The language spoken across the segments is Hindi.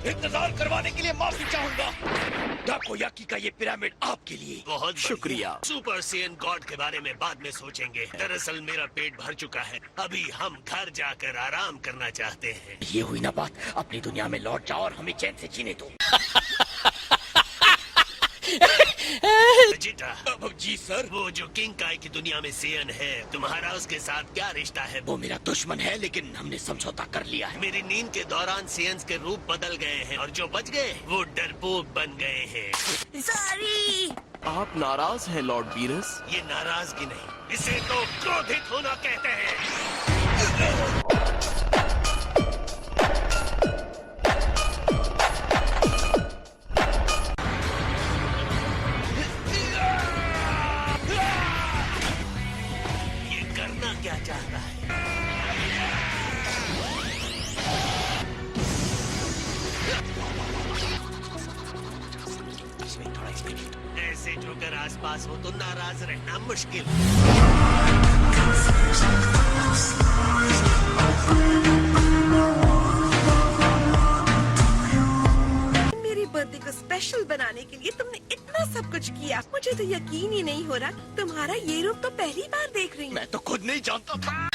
इंतजार करवाने के लिए माफी चाहूंगा। डाकोयाकी का ये पिरामिड आपके लिए। बहुत शुक्रिया। सुपर सेयन गॉड के बारे में बाद में सोचेंगे। दरअसल मेरा पेट भर चुका है, अभी हम घर जाकर आराम करना चाहते हैं। ये हुई ना बात, अपनी दुनिया में लौट जाओ और हमें चैन से जीने दो। जीता। जी सर। वो जो किंग काय की दुनिया में सेयन है, तुम्हारा उसके साथ क्या रिश्ता है? वो मेरा दुश्मन है, लेकिन हमने समझौता कर लिया है। मेरी नींद के दौरान सेयन्स के रूप बदल गए हैं और जो बच गए वो डरपोक बन गए हैं। सॉरी। आप नाराज हैं लॉर्ड बीरस? ये नाराजगी नहीं, इसे तो क्रोधित होना कहते हैं। क्या चाहता है? ऐसे जोकर आसपास हो तो नाराज रहना मुश्किल। मेरी बर्थडे को स्पेशल बनाने के लिए तुमने इतना सब कुछ किया। मुझे तो यकीन ही नहीं हो रहा, तुम्हारा ये रूप तो पहली बार देख रही हूँ। मैं तो खुद नहीं जानता था।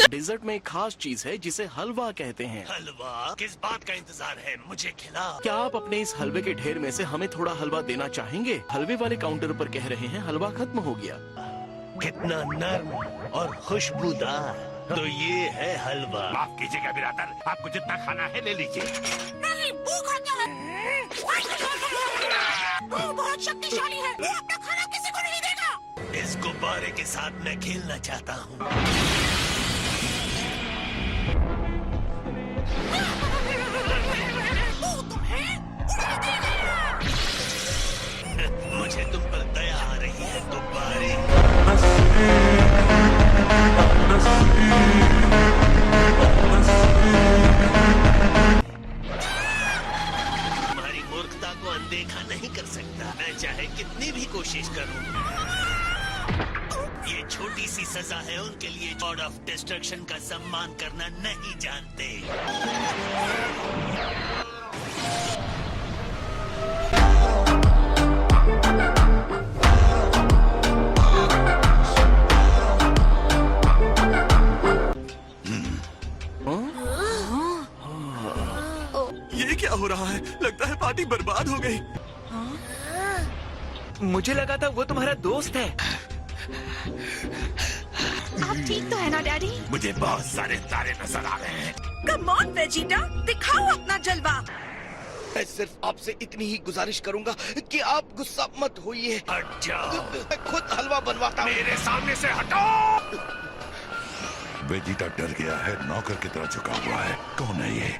डेजर्ट में एक खास चीज है जिसे हलवा कहते हैं। हलवा? किस बात का इंतजार है? मुझे खिला। क्या आप अपने इस हलवे के ढेर में से हमें थोड़ा हलवा देना चाहेंगे? हलवे वाले काउंटर पर कह रहे हैं हलवा खत्म हो गया। कितना नर्म और खुशबूदार। तो ये है हलवा। माफ कीजिएगा बिरादर, आपको जितना खाना है ले लीजिए। नहीं, वो खाता है। वो बहुत शक्तिशाली है, वो अपना खाना किसी को नहीं देगा। इस गुब्बारे के साथ मैं खेलना चाहता हूँ। मुझे तुम पर दया आ रही है गुब्बारे। तुम्हारी मूर्खता को अनदेखा नहीं कर सकता, मैं चाहे कितनी भी कोशिश करूं। ये छोटी सी सजा है उनके लिए गॉड ऑफ डिस्ट्रक्शन का सम्मान करना नहीं जानते। ये क्या हो रहा है? लगता है पार्टी बर्बाद हो गई। मुझे लगा था वो तुम्हारा दोस्त है। आप ठीक तो है ना डैडी? मुझे बहुत सारे तारे नजर आ रहे हैं। कम ऑन वेजिटा, दिखाओ अपना जलवा। मैं सिर्फ आपसे इतनी ही गुजारिश करूंगा कि आप गुस्सा मत होइए। हट जाओ। मैं खुद हलवा बनवाता हूँ। मेरे सामने से हटो। वेजिटा डर गया है, नौकर की तरह झुका हुआ है। कौन है ये?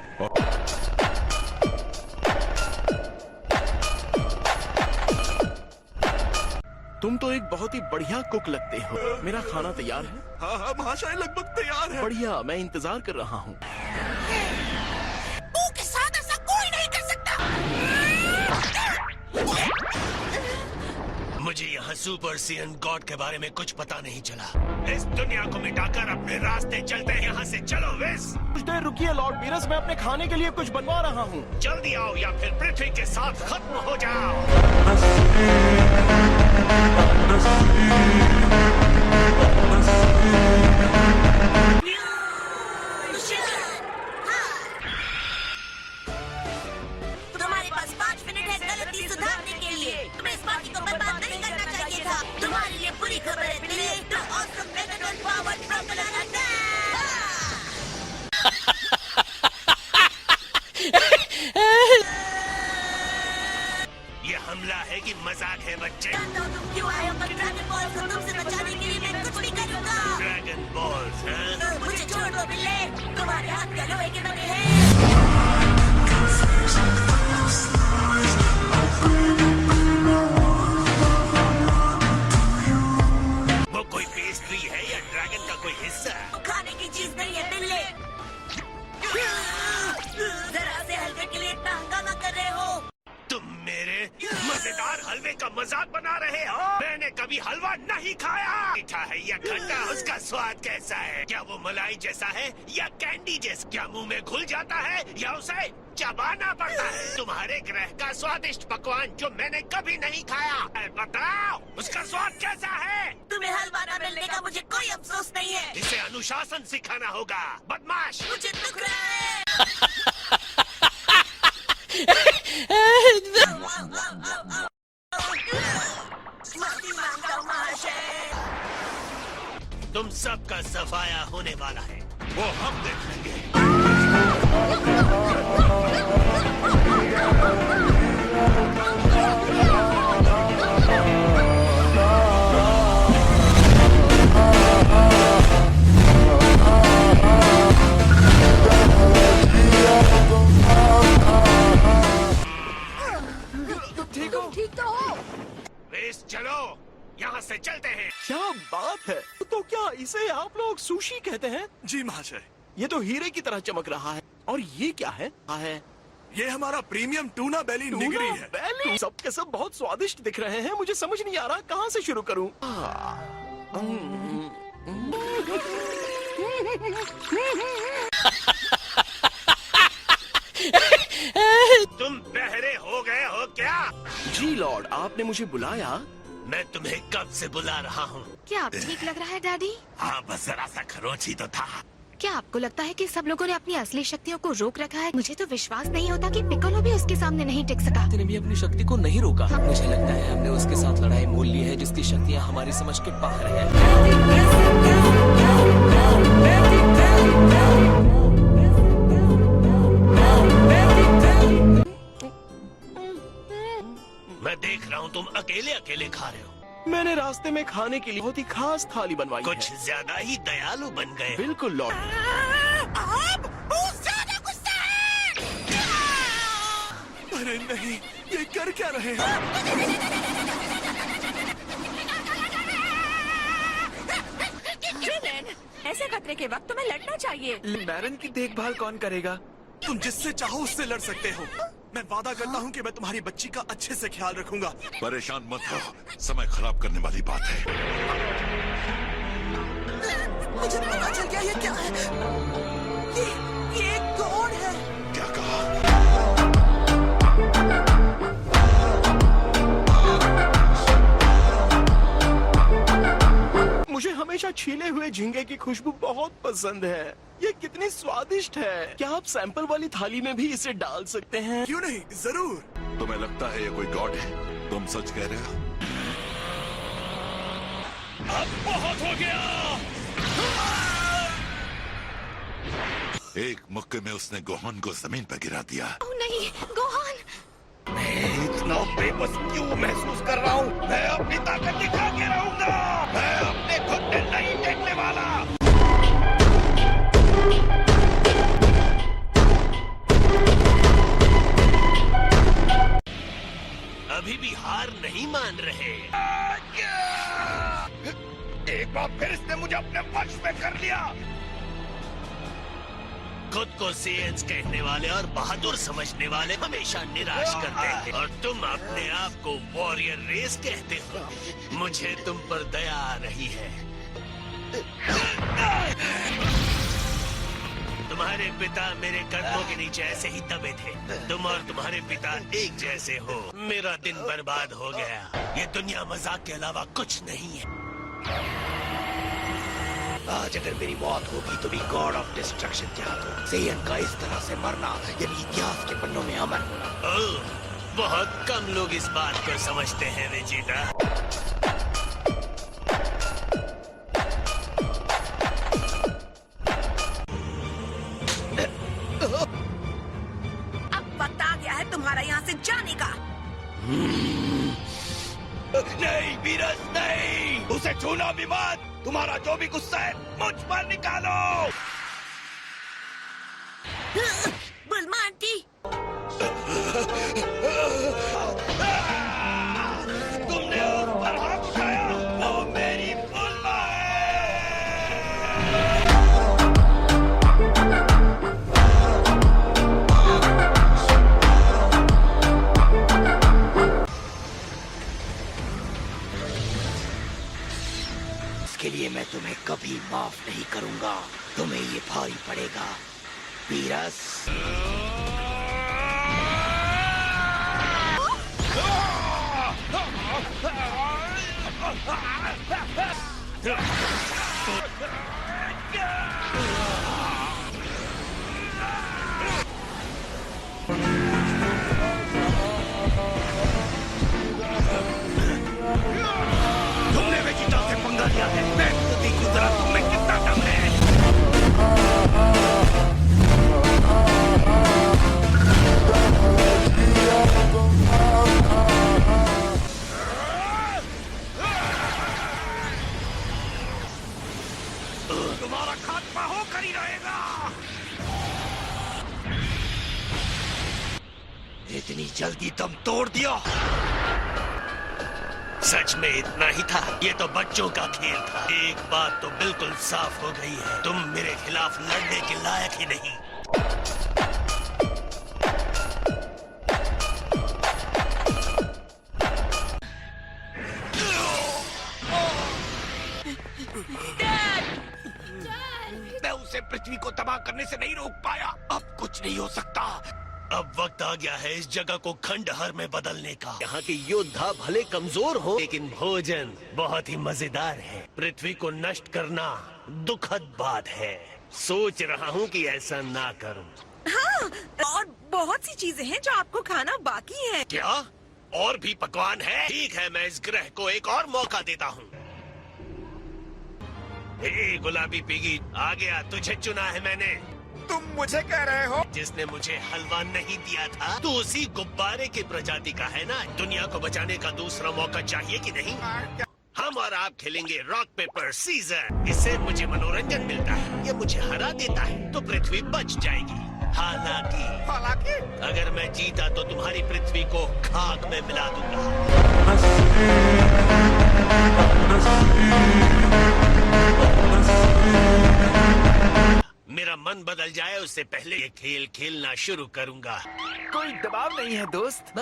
तुम तो एक बहुत ही बढ़िया कुक लगते हो। मेरा खाना तैयार है? हाँ हाँ महाशय, लगभग तैयार है। बढ़िया, मैं इंतजार कर रहा हूँ। के साथ ऐसा कोई नहीं कर सकता। मुझे यहाँ सुपर सेयन गॉड के बारे में कुछ पता नहीं चला। इस दुनिया को मिटाकर अपने रास्ते चलते हैं। यहाँ से चलो विस। कुछ देर रुकिए लॉर्ड बीरस, मैं अपने खाने के लिए कुछ बनवा रहा हूँ। जल्दी आओ या फिर पृथ्वी के साथ खत्म हो जाओ। तुम्हारे पास 5 मिनट है गलती सुधारने के लिए। तुम्हें इस पार्टी को बर्बाद नहीं करना चाहिए था। तुम्हारे लिए बुरी खबर है Delhi. The awesome Megaton powered from the ये हमला है कि मजाक है बच्चे? तुम क्यों आए हो? ड्रैगन बॉल को तुमसे बचाने के लिए मैं कुछ भी करूँगा। ड्रैगन बॉल्स, हाँ? मुझे छोड़ दो बिल्ले, तुम्हारे हाथ का लोहे के बने हैं। वो कोई पेस्ट्री है या ड्रैगन का कोई हिस्सा? खाने की चीज नहीं है बिल्ले। जरा से हलवे के लिए इतना हंगामा कर रहे हो। तुम मेरे मजेदार हलवे का मजाक बना रहे हो? मैंने कभी हलवा नहीं खाया। मीठा है या खट्टा, उसका स्वाद कैसा है? क्या वो मलाई जैसा है या कैंडी जैसा? क्या मुंह में घुल जाता है या उसे चबाना पड़ता है? तुम्हारे ग्रह का स्वादिष्ट पकवान जो मैंने कभी नहीं खाया, बताओ उसका स्वाद कैसा है? तुम्हें हलवा न मिलने का मुझे कोई अफसोस नहीं है। इसे अनुशासन सिखाना होगा, बदमाश। मुझे दुख रहा है। माफी मांगता हूँ महाशय। तुम सबका सफाया होने वाला है, वो हम देख लेंगे। ठीक तो हो? रेस चलो, यहाँ से चलते हैं। क्या बात है। तो क्या इसे आप लोग सुशी कहते हैं? जी महाशय, ये तो हीरे की तरह चमक रहा है। और ये क्या है? ये हमारा प्रीमियम टूना बेली निगरी है। बैली। सब के सब बहुत स्वादिष्ट दिख रहे हैं। मुझे समझ नहीं आ रहा कहाँ से शुरू करूँ। तुम बहरे हो गए हो क्या? जी लॉर्ड, आपने मुझे बुलाया। मैं तुम्हें कब से बुला रहा हूँ। क्या आप ठीक लग रहा है डैडी? हाँ, बस जरा सा खरोच ही तो था। क्या आपको लगता है कि सब लोगों ने अपनी असली शक्तियों को रोक रखा है? मुझे तो विश्वास नहीं होता कि पिकोलो भी उसके सामने नहीं टिक सका। ने भी अपनी शक्ति को नहीं रोका। मुझे लगता है हमने उसके साथ लड़ाई मोल ली है जिसकी शक्तियाँ हमारी समझ के बाहर है। मैं देख रहा हूँ तुम अकेले अकेले खा रहे हो। मैंने रास्ते में खाने के लिए बहुत ही खास थाली बनवाई कुछ है। ज्यादा ही दयालु बन गए। बिल्कुल लॉर्ड। आप बहुत ज्यादा गुस्सा है। अरे नहीं, ये कर क्या रहे हैं? ऐसे खतरे के वक्त तुम्हें लड़ना चाहिए। बैरन की देखभाल कौन करेगा? तुम जिससे चाहो उससे लड़ सकते हो। मैं वादा करता हूँ कि मैं तुम्हारी बच्ची का अच्छे से ख्याल रखूंगा। परेशान मत हो, समय खराब करने वाली बात है। मुझे पता चल गया ये क्या है। ये कौन है? क्या कहा? मुझे हमेशा छीले हुए झींगे की खुशबू बहुत पसंद है। ये कितनी स्वादिष्ट है। क्या आप सैंपल वाली थाली में भी इसे डाल सकते हैं? क्यों नहीं, जरूर। तुम्हें लगता है ये कोई गॉड है? तुम सच कह रहे हो? अब बहुत हो गया। एक मुक्के में उसने गोहन को जमीन पर गिरा दिया। ओह नहीं, गोहान! मैं इतना बेबस क्यों महसूस कर रहा हूँ? मैं अपनी ताकत दिखा के रहूंगा। मैं अपने घुटने नहीं टेकने वाला। अभी भी हार नहीं मान रहे। एक बार फिर इसने मुझे अपने वश में कर लिया। खुद को सेंस कहने वाले और बहादुर समझने वाले हमेशा निराश करते हैं, और तुम अपने आप को वॉरियर रेस कहते हो। मुझे तुम पर दया आ रही है। तुम्हारे पिता मेरे कदमों के नीचे ऐसे ही दबे थे। तुम और तुम्हारे पिता एक जैसे हो। मेरा दिन बर्बाद हो गया। ये दुनिया मजाक के अलावा कुछ नहीं है। आज अगर मेरी मौत होगी तो भी गॉड ऑफ डिस्ट्रक्शन के हाथों सेयन का इस तरह से मरना यानी इतिहास के पन्नों में अमर होना। ओह, बहुत कम लोग इस बात को समझते हैं वेजिटा। अब वक्त आ गया है तुम्हारा यहाँ से जाने का। नहीं वीरस, नहीं, उसे छूना भी मत। तुम्हारा जो भी गुस्सा है मुझ पर निकालो। बुल्मा आंटी, तुमने उस पर हाथ उठाया, वो मेरी बुल्मा है। पीरस। तुमने वेजिटा से पंगा लिया है। मैं खुद देखूं जरा तुम में कितना दम है। तुम्हारा खात्मा होकर ही रहेगा। इतनी जल्दी दम तोड़ दिया। सच में इतना ही था। ये तो बच्चों का खेल था। एक बात तो बिल्कुल साफ हो गई है, तुम मेरे खिलाफ लड़ने के लायक ही नहीं। मैं उसे पृथ्वी को तबाह करने से नहीं रोक पाया। अब कुछ नहीं हो सकता। अब वक्त आ गया है इस जगह को खंडहर में बदलने का। यहाँ के योद्धा भले कमजोर हो, लेकिन भोजन बहुत ही मजेदार है। पृथ्वी को नष्ट करना दुखद बात है। सोच रहा हूँ कि ऐसा ना करूँ। हाँ, और बहुत सी चीजें हैं जो आपको खाना बाकी है। क्या और भी पकवान है? ठीक है, मैं इस ग्रह को एक और मौका देता हूँ। हे गुलाबी पिगी, आ गया। तुझे चुना है मैंने। तुम मुझे कह रहे हो? जिसने मुझे हलवा नहीं दिया था तो उसी गुब्बारे की प्रजाति का है ना। दुनिया को बचाने का दूसरा मौका चाहिए कि नहीं? हम और आप खेलेंगे रॉक पेपर सीजर। इससे मुझे मनोरंजन मिलता है। ये मुझे हरा देता है तो पृथ्वी बच जाएगी। हालांकि अगर मैं जीता तो तुम्हारी पृथ्वी को खाक में मिला दूंगा। मेरा मन बदल जाए उससे पहले ये खेल खेलना शुरू करूंगा। कोई दबाव नहीं है दोस्त।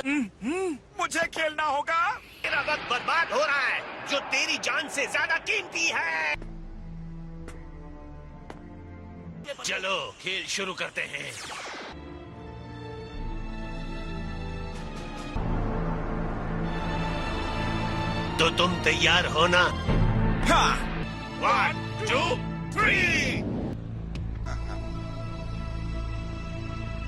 मुझे खेलना होगा। मेरा वक्त बर्बाद हो रहा है जो तेरी जान से ज्यादा कीमती है। चलो खेल शुरू करते हैं। तो तुम तैयार हो ना? हाँ। 1, 2, 3।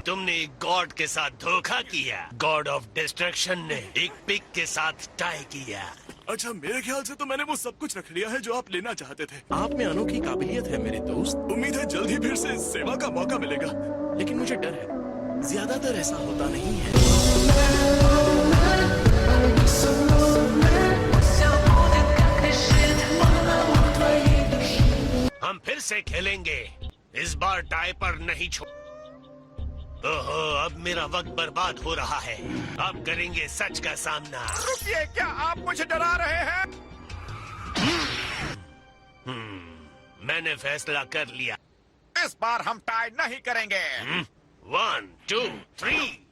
तुमने एक गॉड के साथ धोखा किया। गॉड ऑफ डिस्ट्रक्शन ने एक पिग के साथ टाई किया। अच्छा, मेरे ख्याल से तो मैंने वो सब कुछ रख लिया है जो आप लेना चाहते थे। आप में अनोखी काबिलियत है मेरे दोस्त, उम्मीद है जल्द ही फिर से सेवा का मौका मिलेगा। लेकिन मुझे डर है ज्यादातर ऐसा होता नहीं है। हम फिर से खेलेंगे। इस बार टाई पर नहीं छोड़। ओहो, अब मेरा वक्त बर्बाद हो रहा है। अब करेंगे सच का सामना। रुकिए, क्या आप मुझे डरा रहे हैं? मैंने फैसला कर लिया। इस बार हम टाई नहीं करेंगे। 1, 2, 3।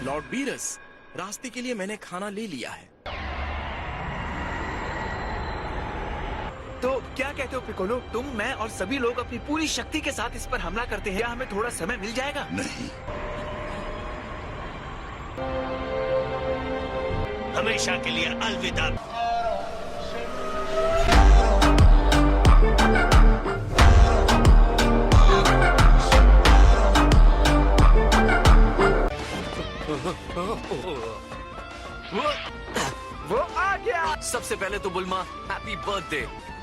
लॉर्ड बीरस, रास्ते के लिए मैंने खाना ले लिया है। तो क्या कहते हो पिकोलो? तुम, मैं और सभी लोग अपनी पूरी शक्ति के साथ इस पर हमला करते हैं। क्या हमें थोड़ा समय मिल जाएगा? नहीं, हमेशा के लिए अलविदा। वो आ गया। सबसे पहले तो बुल्मा, हैप्पी बर्थडे।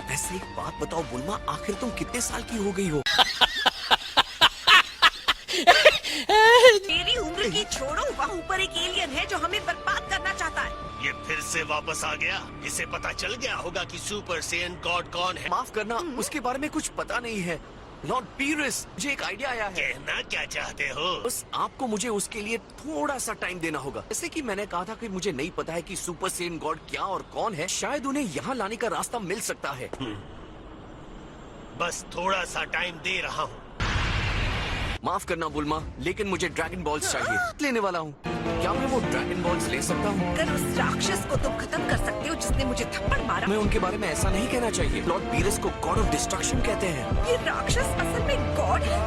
वैसे एक बात बताओ बुल्मा, आखिर तुम कितने साल की हो गई हो? मेरी उम्र की छोड़ो, वहाँ ऊपर एक एलियन है जो हमें बर्बाद करना चाहता है। ये फिर से वापस आ गया। इसे पता चल गया होगा कि सुपर सेयन गॉड कौन है। माफ करना, उसके बारे में कुछ पता नहीं है। लॉर्ड बीरस, मुझे एक आइडिया आया है। कहना क्या चाहते हो? बस आपको मुझे उसके लिए थोड़ा सा टाइम देना होगा। जैसे कि मैंने कहा था कि मुझे नहीं पता है कि सुपर सेयन गॉड क्या और कौन है। शायद उन्हें यहाँ लाने का रास्ता मिल सकता है। बस थोड़ा सा टाइम दे रहा हूँ। माफ करना बुल्मा, लेकिन मुझे ड्रैगन बॉल्स चाहिए। लेने वाला हूँ। क्या मैं वो ड्रैगन बॉल्स ले सकता हूँ? अगर उस राक्षस को तुम खत्म कर सकते हो जिसने मुझे थप्पड़ मारा। मैं उनके बारे में ऐसा नहीं कहना चाहिए। लॉर्ड बीरस को गॉड ऑफ डिस्ट्रक्शन कहते हैं। ये राक्षस असल में गॉड है।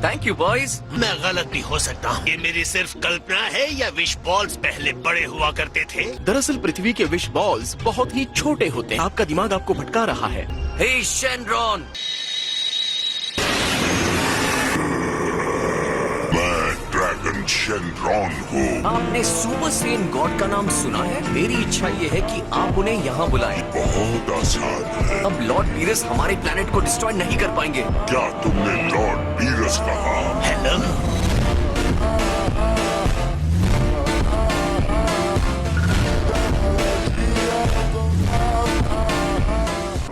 Thank you boys. मैं गलत भी हो सकता हूँ। ये मेरी सिर्फ कल्पना है या विश बॉल्स पहले बड़े हुआ करते थे? दरअसल पृथ्वी के विश बॉल्स बहुत ही छोटे होते हैं। आपका दिमाग आपको भटका रहा है। हे शेनरॉन, मैं ड्रैगन शेनरॉन हूँ। आपने सुपर सेन गॉड का नाम सुना है? मेरी इच्छा ये है कि आप उन्हें यहाँ बुलाएं। बहुत आसान है। अब लॉर्ड बीरस हमारे प्लेनेट को डिस्ट्रॉय नहीं कर पाएंगे। क्या तुमने लॉर्ड बीरस कहा? हेलो,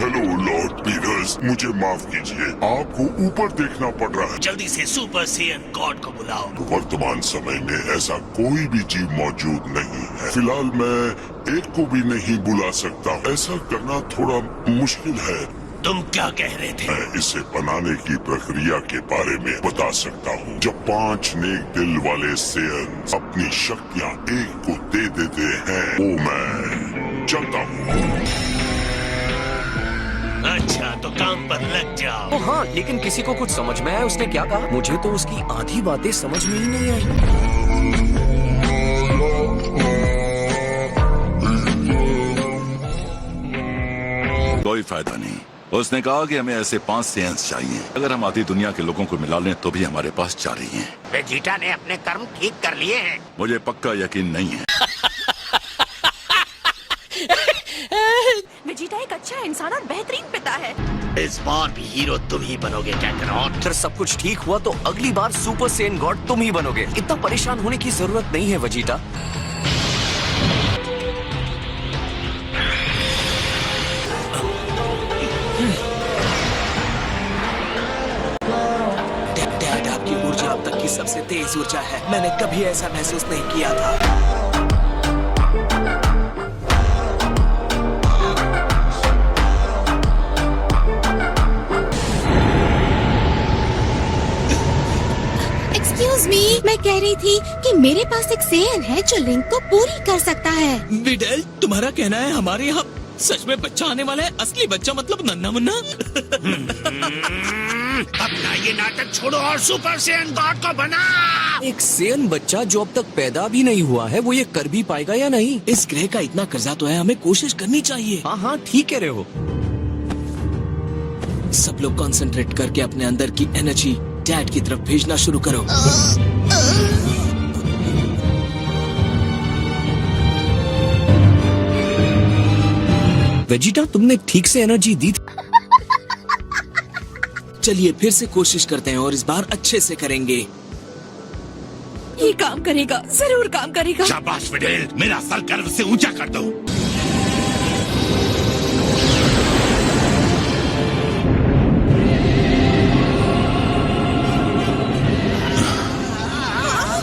हेलो लॉर्ड बीरस, मुझे माफ कीजिए, आपको ऊपर देखना पड़ रहा है। जल्दी से सुपर सेन गॉड को बुलाओ। वर्तमान समय में ऐसा कोई भी जीव मौजूद नहीं है। फिलहाल मैं एक को भी नहीं बुला सकता। ऐसा करना थोड़ा मुश्किल है। तुम क्या कह रहे थे? मैं इसे बनाने की प्रक्रिया के बारे में बता सकता हूँ। जब 5 नेक दिल वाले सेयन अपनी शक्तियाँ एक को दे देते हैं, वो मैं चलता हूँ। अच्छा, तो काम पर लग जाओ। ओ हाँ, लेकिन किसी को कुछ समझ में आया उसने क्या कहा? मुझे तो उसकी आधी बातें समझ में ही नहीं आई। कोई फायदा नहीं। उसने कहा कि हमें ऐसे 5 सेयन्स चाहिए। अगर हम आधी दुनिया के लोगों को मिला लें तो भी हमारे पास 4 ही हैं। वेजिटा ने अपने कर्म ठीक कर लिए हैं। मुझे पक्का यकीन नहीं है। वेजिटा एक अच्छा इंसान और बेहतरीन पिता है। इस बार भी हीरो तुम ही बनोगे कैकरॉट। अगर सब कुछ ठीक हुआ तो अगली बार सुपर सेन गॉड तुम ही बनोगे। इतना परेशान होने की जरूरत नहीं है वजीटा। डैड, आपकी ऊर्जा अब तक की सबसे तेज ऊर्जा है। मैंने कभी ऐसा महसूस नहीं किया था। एक्सक्यूज मी, मैं कह रही थी कि मेरे पास एक सेयन है जो लिंक को पूरी कर सकता है। विडेल, तुम्हारा कहना है हमारे यहाँ सच में बच्चा आने वाला है? असली बच्चा मतलब नन्ना मुन्ना? अपना ये नाटक छोड़ो और सुपर सेन गॉड को बना। एक सेयन बच्चा जो अब तक पैदा भी नहीं हुआ है, वो ये कर भी पाएगा या नहीं? इस ग्रह का इतना कर्जा तो है, हमें कोशिश करनी चाहिए। हाँ हाँ, ठीक कह रहे हो। सब लोग कंसंट्रेट करके अपने अंदर की एनर्जी डैड की तरफ भेजना शुरू करो। वेजिटा, तुमने ठीक से एनर्जी दी थी। चलिए फिर से कोशिश करते हैं और इस बार अच्छे से करेंगे। ये काम करेगा, जरूर काम करेगा। शाबाश विडेल, मेरा सर गर्व से ऊंचा कर दो।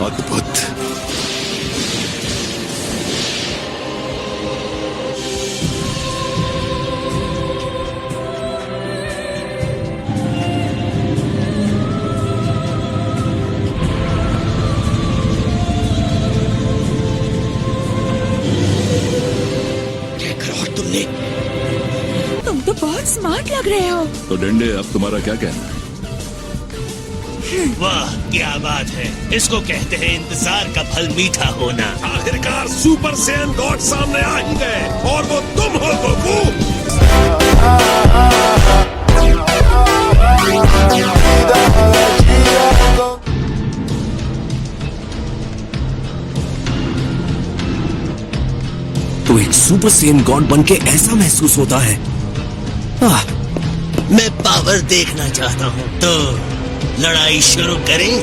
अद्भुत। तुम तो बहुत स्मार्ट लग रहे हो। तो डंडे, अब तुम्हारा क्या कहना है? वाह, क्या बात है। इसको कहते हैं इंतजार का फल मीठा होना। आखिरकार सुपर सेन गॉड सामने आ ही गए और वो तुम हो गोकू। तो एक सुपर सेन गॉड बनके ऐसा महसूस होता है। मैं पावर देखना चाहता हूँ, तो लड़ाई शुरू करें।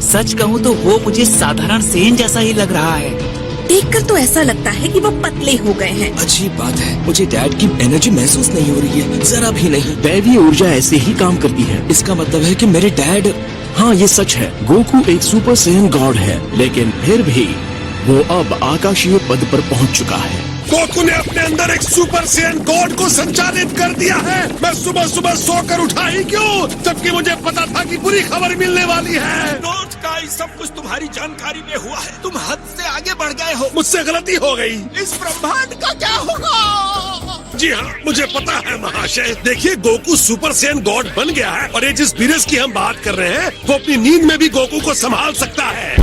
सच कहूँ तो वो मुझे साधारण सेन जैसा ही लग रहा है। देखकर तो ऐसा लगता है कि वो पतले हो गए हैं। अजीब बात है, मुझे डैड की एनर्जी महसूस नहीं हो रही है, जरा भी नहीं। दैवीय ऊर्जा ऐसे ही काम करती है। इसका मतलब है कि मेरे डैड। हाँ, ये सच है। गोकू एक सुपर सैयन गॉड है, लेकिन फिर भी वो अब आकाशीय पद पर पहुंच चुका है। गोकू ने अपने अंदर एक सुपर सैयन गॉड को संचालित कर दिया है। मैं सुबह सुबह सोकर उठा ही क्यों, जबकि मुझे पता था कि बुरी खबर मिलने वाली है। नॉर्थ स्काई, सब कुछ तुम्हारी जानकारी में हुआ है। तुम हद से आगे बढ़ गए हो। मुझसे गलती हो गई। इस ब्रह्मांड का क्या होगा? जी हाँ, मुझे पता है महाशय। देखिए, गोकू सुपर सैयन गॉड बन गया है और ये जिस वीरस की हम बात कर रहे हैं वो अपनी नींद में भी गोकू को संभाल सकता है।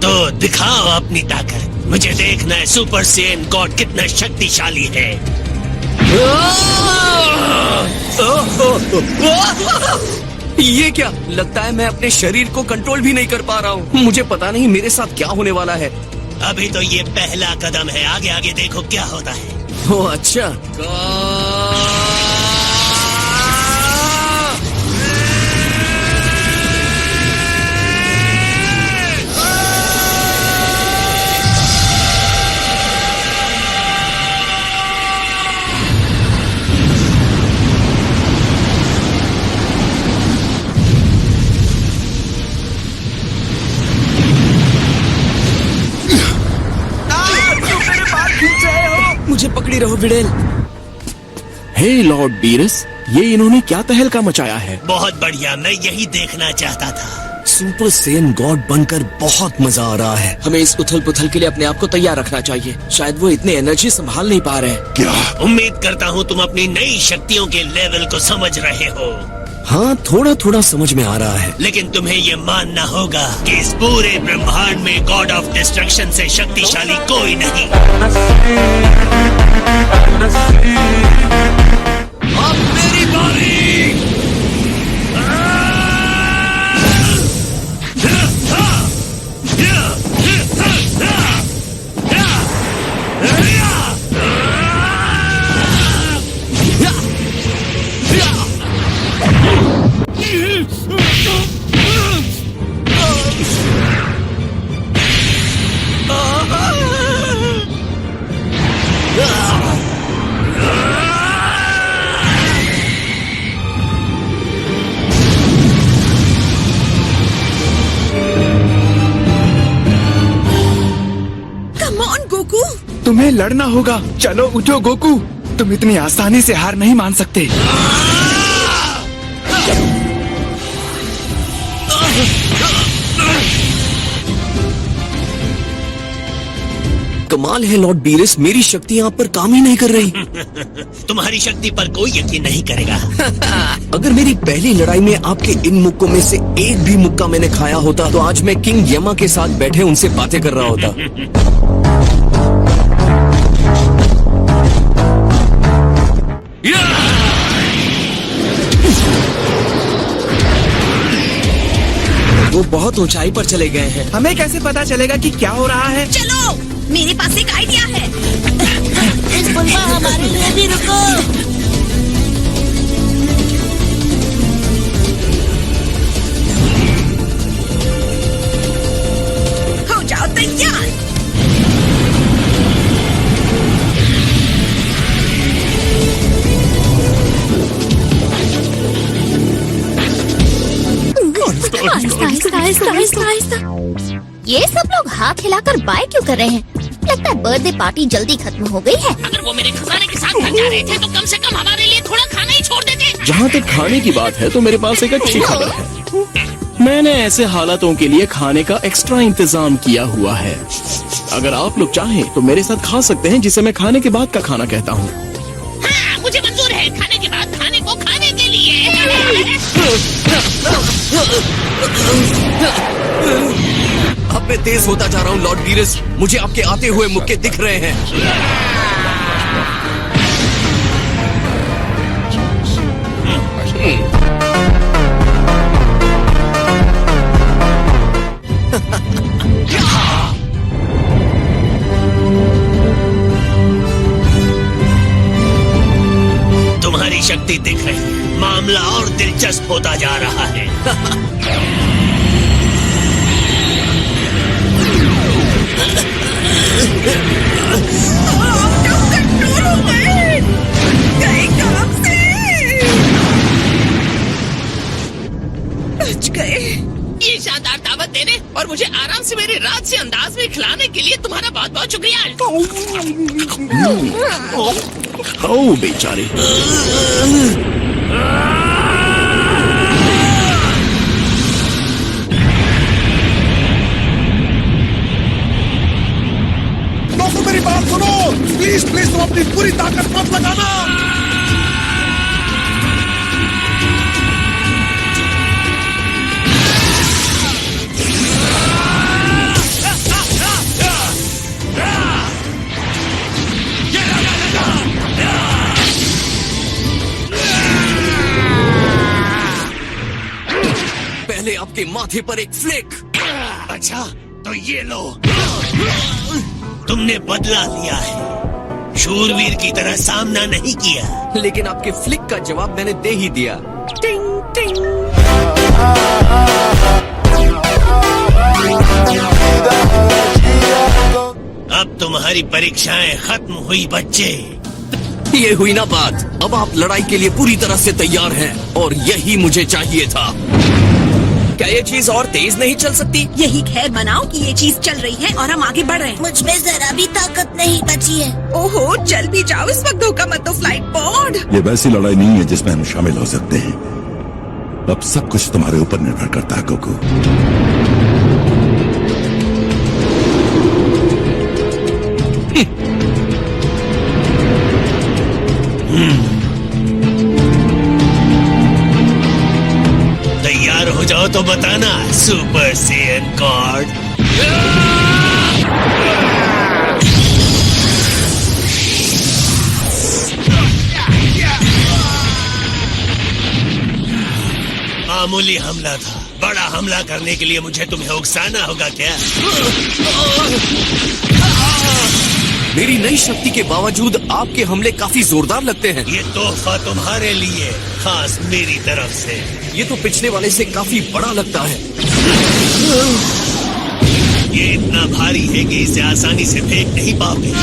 तो दिखाओ अपनी ताकत। मुझे देखना है सुपर सैयन गॉड कितना शक्तिशाली है। ये क्या? लगता है मैं अपने शरीर को कंट्रोल भी नहीं कर पा रहा हूँ। मुझे पता नहीं मेरे साथ क्या होने वाला है। अभी तो ये पहला कदम है, आगे आगे देखो क्या होता है। ओह अच्छा। मुझे पकड़ी रहो विडेल। हे लॉर्ड बीरस, ये इन्होंने क्या तहलका मचाया है? बहुत बढ़िया, मैं यही देखना चाहता था। सुपर सैयन गॉड बनकर बहुत मजा आ रहा है। हमें इस उथल पुथल के लिए अपने आप को तैयार रखना चाहिए। शायद वो इतने एनर्जी संभाल नहीं पा रहे। क्या? उम्मीद करता हूँ तुम अपनी नई शक्तियों के लेवल को समझ रहे हो। हाँ, थोड़ा थोड़ा समझ में आ रहा है। लेकिन तुम्हें ये मानना होगा कि इस पूरे ब्रह्मांड में गॉड ऑफ डिस्ट्रक्शन से शक्तिशाली कोई नहीं। अब मेरी बारी। तुम्हें लड़ना होगा। चलो उठो गोकू, तुम इतनी आसानी से हार नहीं मान सकते। कमाल है लॉर्ड बीरस, मेरी शक्ति यहाँ पर काम ही नहीं कर रही। तुम्हारी शक्ति पर कोई यकीन नहीं करेगा। अगर मेरी पहली लड़ाई में आपके इन मुक्कों में से एक भी मुक्का मैंने खाया होता तो आज मैं किंग यमा के साथ बैठे उनसे बातें कर रहा होता। वो बहुत ऊंचाई पर चले गए हैं। हमें कैसे पता चलेगा कि क्या हो रहा है? चलो, मेरे पास एक आइडिया है। इस बुलबा हमारे लिए भी रुको। हो जाओ तैयार। आहिस्ता। ये सब लोग हाथ हिलाकर बाय क्यों कर रहे हैं? लगता है बर्थडे पार्टी जल्दी खत्म हो गई है। अगर वो मेरे खजाने के साथ घर जा रहे थे तो कम से कम हमारे लिए थोड़ा खाना ही छोड़ देते। जहाँ तक खाने की बात है तो मेरे पास एक अच्छी खबर है। मैंने ऐसे हालातों के लिए खाने का एक्स्ट्रा इंतजाम किया हुआ है। अगर आप लोग चाहें तो मेरे साथ खा सकते हैं, जिसे मैं खाने के बाद का खाना कहता हूँ। हाँ, मुझे मंजूर है। खाने के बाद खाने को खाने के लिए। अब मैं तेज होता जा रहा हूँ लॉर्ड बीरस, मुझे आपके आते हुए मुक्के दिख रहे हैं। तुम्हारी शक्ति दिख रही है, मामला और दिलचस्प होता जा रहा है। कंट्रोल हो गए। गए काम से। बच गए। ये शानदार दावत देने और मुझे आराम से मेरे रात से अंदाज में खिलाने के लिए तुम्हारा बहुत बहुत शुक्रिया। ओ बेचारे। दोस्तों मेरी बात सुनो, प्लीज प्लीज तुम अपनी पूरी ताकत मत लगाना। पहले आपके माथे पर एक फ्लिक। अच्छा तो ये लो, तुमने बदला लिया है, शूरवीर की तरह सामना नहीं किया। लेकिन आपके फ्लिक का जवाब मैंने दे ही दिया। टिंग टिंग। अब तुम्हारी परीक्षाएं खत्म हुई बच्चे। ये हुई ना बात। अब आप लड़ाई के लिए पूरी तरह से तैयार हैं और यही मुझे चाहिए था। क्या ये चीज और तेज नहीं चल सकती? यही खैर मनाओ कि ये चीज चल रही है और हम आगे बढ़ रहे हैं। मुझ में जरा भी ताकत नहीं बची है। ओहो, चल भी जाओ, इस वक्त धोखा मत दो फ्लाइट पॉड। ये वैसी लड़ाई नहीं है जिसमें हम शामिल हो सकते हैं। अब सब कुछ तुम्हारे ऊपर निर्भर करता है गोकू। तैयार हो जाओ तो बताना सुपर सेयन गॉड। मामूली हमला था, बड़ा हमला करने के लिए मुझे तुम्हें उकसाना होगा क्या? मेरी नई शक्ति के बावजूद आपके हमले काफी जोरदार लगते हैं। ये तोहफा तुम्हारे लिए, खास मेरी तरफ से। ये तो पिछले वाले से काफी बड़ा लगता है। ये इतना भारी है कि इसे आसानी से फेंक नहीं पाओगे।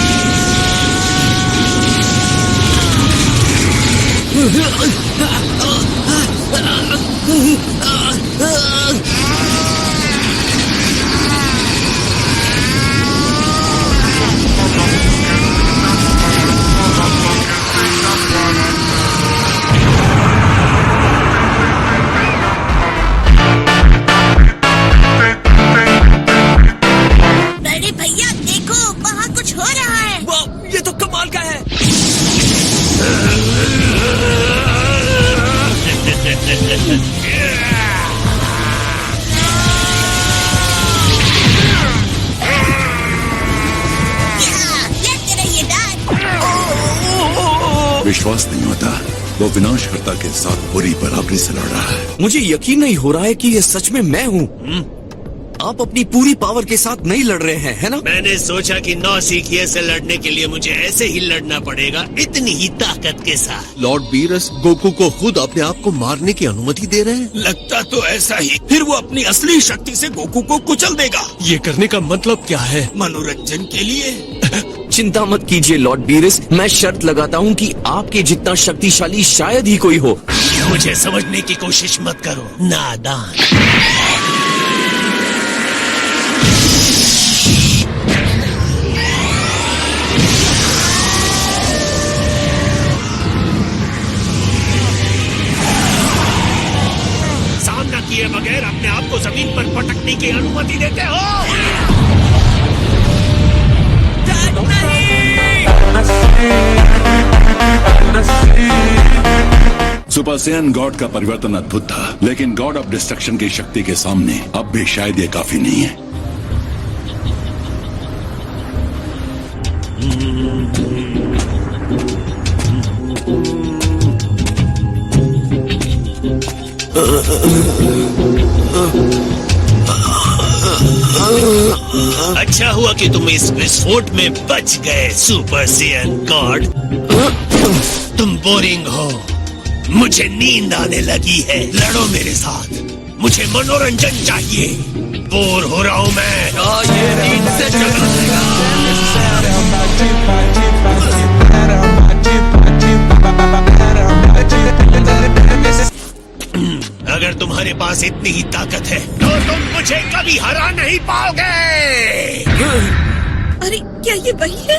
बड़े भैया देखो, वहाँ कुछ हो रहा है। वाह, ये तो कमाल का है। लेते रहिए डैड। विश्वास नहीं होता, वो विनाशकर्ता के साथ बुरी बराबरी से लड़ रहा है। मुझे यकीन नहीं हो रहा है कि ये सच में मैं हूँ। आप अपनी पूरी पावर के साथ नहीं लड़ रहे हैं, है ना? मैंने सोचा कि नौसिखिए से लड़ने के लिए मुझे ऐसे ही लड़ना पड़ेगा, इतनी ही ताकत के साथ। लॉर्ड बीरस गोकू को खुद अपने आप को मारने की अनुमति दे रहे हैं। लगता तो ऐसा ही। फिर वो अपनी असली शक्ति से गोकू को कुचल देगा। ये करने का मतलब क्या है? मनोरंजन के लिए। चिंता मत कीजिए लॉर्ड बीरस, मैं शर्त लगाता हूँ कि आपके जितना शक्तिशाली शायद ही कोई हो। मुझे समझने की कोशिश मत करो, नादान। सामना किए बगैर अपने आप को जमीन पर पटकने की अनुमति देते हो? सुपर सेयन गॉड का परिवर्तन अद्भुत था, लेकिन गॉड ऑफ डिस्ट्रक्शन की शक्ति के सामने अब भी शायद ये काफी नहीं है। अच्छा हुआ कि तुम इस विस्फोट में बच गए सुपर सेयन गॉड। तुम बोरिंग हो, मुझे नींद आने लगी है। लड़ो मेरे साथ, मुझे मनोरंजन चाहिए। बोर हो रहा हूँ मैं। ये नींद से जगा देगा। अगर तुम्हारे पास इतनी ही ताकत है तो तुम मुझे कभी हरा नहीं पाओगे। अरे क्या ये वही है?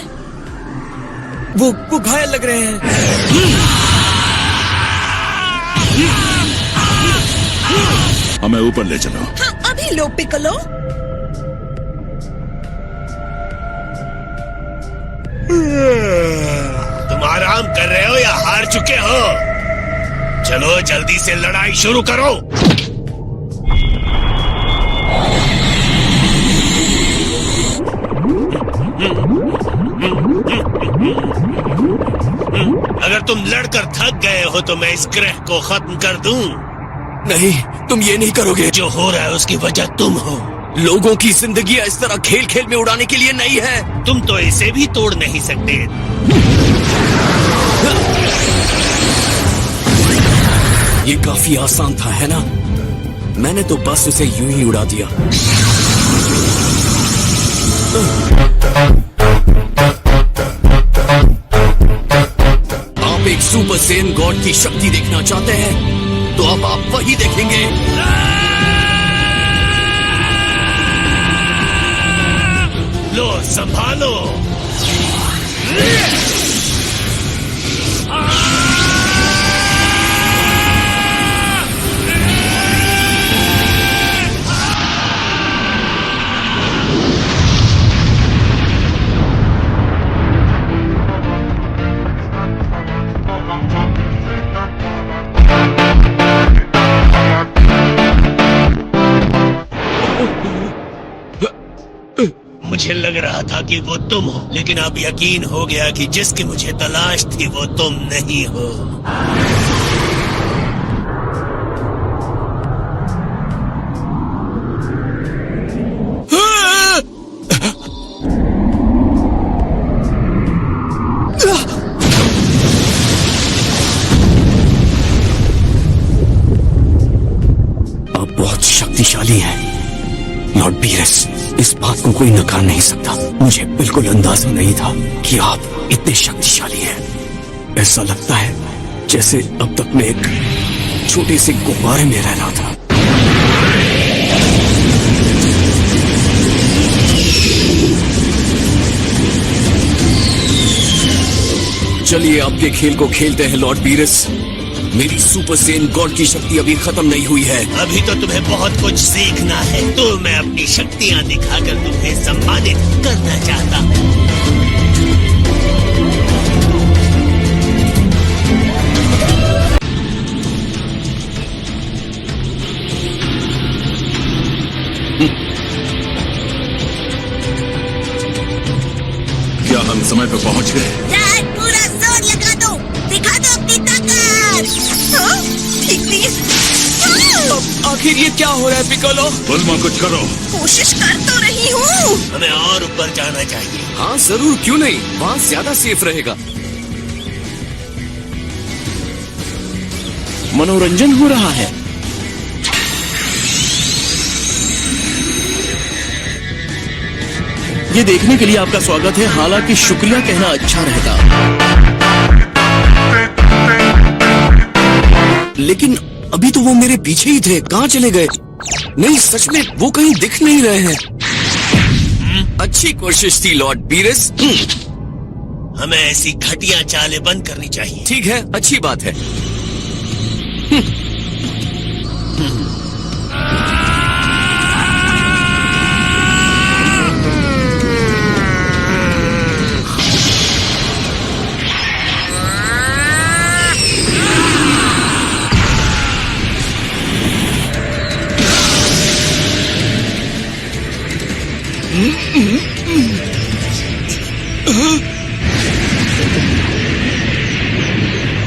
वो घायल लग रहे हैं। हमें ऊपर ले चलो। हाँ अभी लो पिकोलो। तुम आराम कर रहे हो या हार चुके हो? चलो जल्दी से लड़ाई शुरू करो। अगर तुम लड़कर थक गए हो तो मैं इस ग्रह को खत्म कर दूं। नहीं, तुम ये नहीं करोगे। जो हो रहा है उसकी वजह तुम हो। लोगों की जिंदगी इस तरह खेल खेल में उड़ाने के लिए नहीं है। तुम तो इसे भी तोड़ नहीं सकते। ये काफी आसान था, है ना? मैंने तो बस उसे यूं ही उड़ा दिया। आप एक सुपर सेन गॉड की शक्ति देखना चाहते हैं तो अब आप वही देखेंगे। लो संभालो। मुझे लग रहा था कि वो तुम हो, लेकिन अब यकीन हो गया कि जिसकी मुझे तलाश थी वो तुम नहीं हो। आप बहुत शक्तिशाली हैं, लॉर्ड बीरस। इस बात को कोई नकार नहीं सकता। मुझे बिल्कुल अंदाजा नहीं था कि आप इतने शक्तिशाली हैं। ऐसा लगता है जैसे अब तक मैं एक छोटे से गुब्बारे में रह रहा था। चलिए आपके खेल को खेलते हैं लॉर्ड बीरस। मेरी सुपर सेन गॉड की शक्ति अभी खत्म नहीं हुई है। अभी तो तुम्हें बहुत कुछ सीखना है, तो मैं अपनी शक्तियां दिखाकर तुम्हें सम्मानित करना चाहता हूँ। क्या हम समय पर पहुंच गए? डैड पूरा जोर लगा दो, दिखा दो अपनी ताकत। हाँ? ठीक नहीं है। आखिर ये क्या हो रहा है पिकोलो? बलमा कुछ करो। कोशिश कर तो रही हूँ। हमें और ऊपर जाना चाहिए। हाँ जरूर, क्यों नहीं? वहाँ ज्यादा सेफ रहेगा। मनोरंजन हो रहा है। ये देखने के लिए आपका स्वागत है, हालांकि शुक्रिया कहना अच्छा रहता। लेकिन अभी तो वो मेरे पीछे ही थे, कहाँ चले गए? नहीं, सच में वो कहीं दिख नहीं रहे हैं। अच्छी कोशिश थी लॉर्ड बीरस। हमें ऐसी घटिया चालें बंद करनी चाहिए। ठीक है, अच्छी बात है।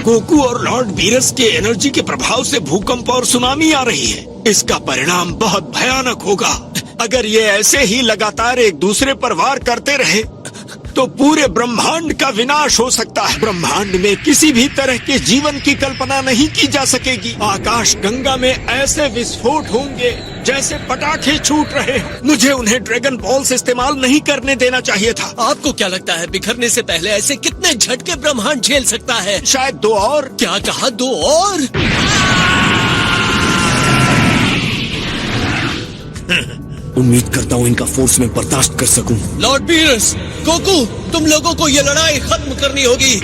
गोकू और लॉर्ड बीरस के एनर्जी के प्रभाव से भूकंप और सुनामी आ रही है। इसका परिणाम बहुत भयानक होगा। अगर ये ऐसे ही लगातार एक दूसरे पर वार करते रहे तो पूरे ब्रह्मांड का विनाश हो सकता है। ब्रह्मांड में किसी भी तरह के जीवन की कल्पना नहीं की जा सकेगी। आकाश गंगा में ऐसे विस्फोट होंगे जैसे पटाखे छूट रहे हो। मुझे उन्हें ड्रैगन बॉल्स इस्तेमाल नहीं करने देना चाहिए था। आपको क्या लगता है बिखरने से पहले ऐसे कितने झटके ब्रह्मांड झेल सकता है? शायद 2 और। क्या कहा, 2 और? उम्मीद करता हूँ इनका फोर्स में बर्दाश्त कर सकूं। लॉर्ड बीरस, गोकू, तुम लोगों को ये लड़ाई खत्म करनी होगी।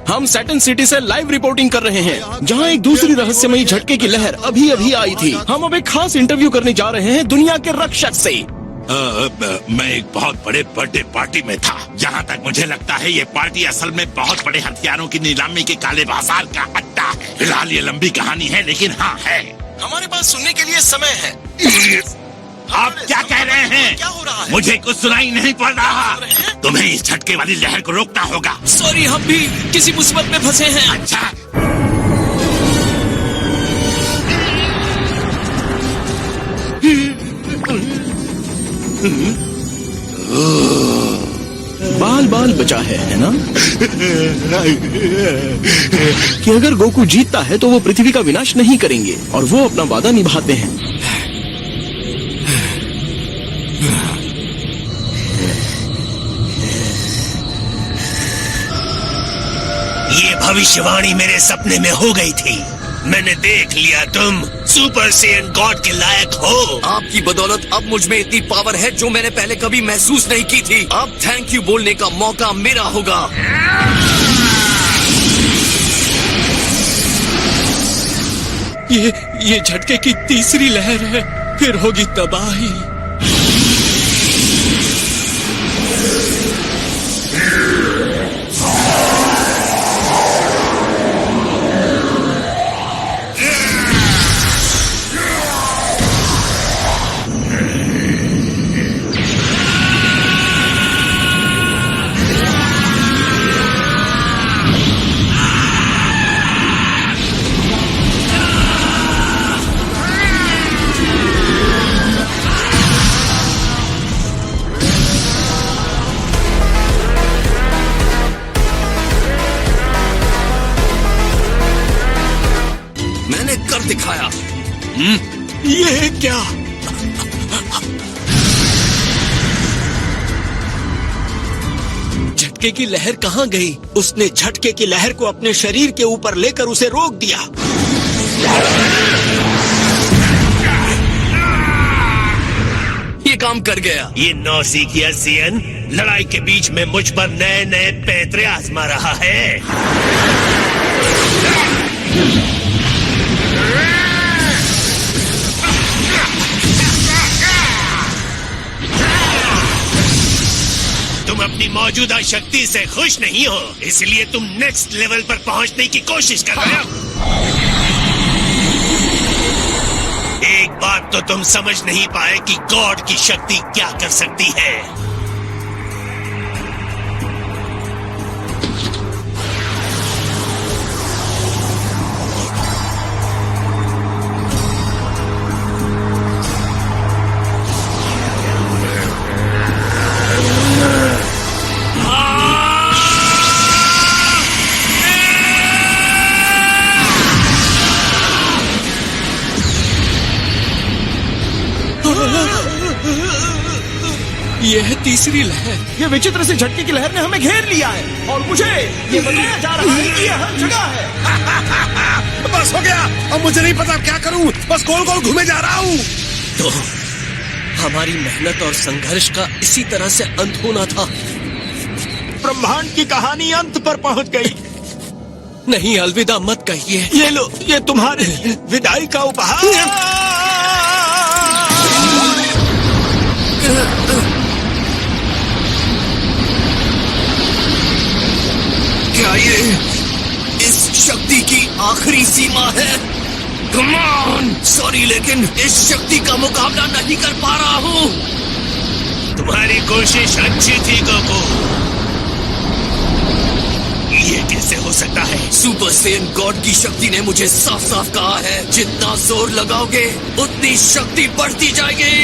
हम सैटर्न सिटी से लाइव रिपोर्टिंग कर रहे हैं, जहां एक दूसरी रहस्यमयी झटके की लहर अभी अभी आई थी। हम अब एक खास इंटरव्यू करने जा रहे हैं दुनिया के रक्षक से। मैं एक बहुत बड़े बर्थडे पार्टी में था। जहाँ तक मुझे लगता है ये पार्टी असल में बहुत बड़े हथियारों की नीलामी के काले बाजार का अड्डा है। फिलहाल ये लंबी कहानी है, लेकिन हाँ है। हमारे पास सुनने के लिए समय है। आप क्या कह रहे हैं? क्या हो रहा है? मुझे कुछ सुनाई नहीं पड़ रहा। तुम्हें इस झटके वाली लहर को रोकना होगा। सॉरी, हम भी किसी मुसीबत में फंसे हैं। अच्छा, बाल बाल बचा है ना? कि अगर गोकू जीतता है तो वो पृथ्वी का विनाश नहीं करेंगे, और वो अपना वादा निभाते हैं। ये भविष्यवाणी मेरे सपने में हो गई थी। मैंने देख लिया, तुम सुपर सेयन गॉड के लायक हो। आपकी बदौलत अब मुझ में इतनी पावर है जो मैंने पहले कभी महसूस नहीं की थी। अब थैंक यू बोलने का मौका मेरा होगा। ये झटके की तीसरी लहर है, फिर होगी तबाही। मैंने कर दिखाया। ये क्या? झटके की लहर कहाँ गई? उसने झटके की लहर को अपने शरीर के ऊपर लेकर उसे रोक दिया। ये काम कर गया। ये नौसिखिया सियन लड़ाई के बीच में मुझ पर नए नए पैतरे आजमा रहा है। तुम अपनी मौजूदा शक्ति से खुश नहीं हो, इसलिए तुम नेक्स्ट लेवल पर पहुंचने की कोशिश कर रहे हो। एक बात तो तुम समझ नहीं पाए कि गॉड की शक्ति क्या कर सकती है। यह है तीसरी लहर। ये विचित्र से झटके की लहर ने हमें घेर लिया है, और मुझे ये बताया जा रहा है कि ये हर जगह है। बस हो गया, अब मुझे नहीं पता क्या करूं, बस गोल गोल घूमे जा रहा हूं। तो हमारी मेहनत और संघर्ष का इसी तरह से अंत होना था। ब्रह्मांड की कहानी अंत पर पहुंच गई। नहीं, अलविदा मत कहिए। ये लो, ये तुम्हारे विदाई का उपहार। अपनी सीमा है। Come on. सॉरी, लेकिन इस शक्ति का मुकाबला नहीं कर पा रहा हूँ। तुम्हारी कोशिश अच्छी थी गोकू। ये कैसे हो सकता है? सुपर सेन गॉड की शक्ति ने मुझे साफ साफ कहा है, जितना जोर लगाओगे उतनी शक्ति बढ़ती जाएगी।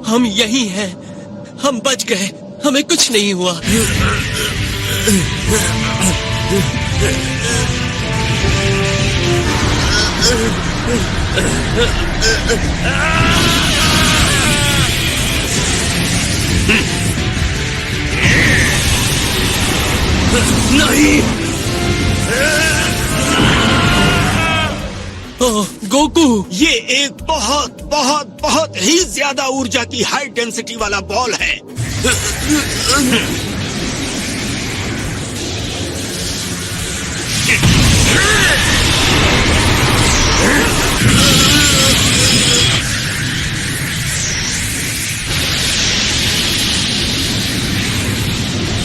हम यही हैं। हम बच गए, हमें कुछ नहीं हुआ। नहीं। ओह गोकू, ये एक बहुत बहुत बहुत ही ज्यादा ऊर्जा की हाई डेंसिटी वाला बॉल है।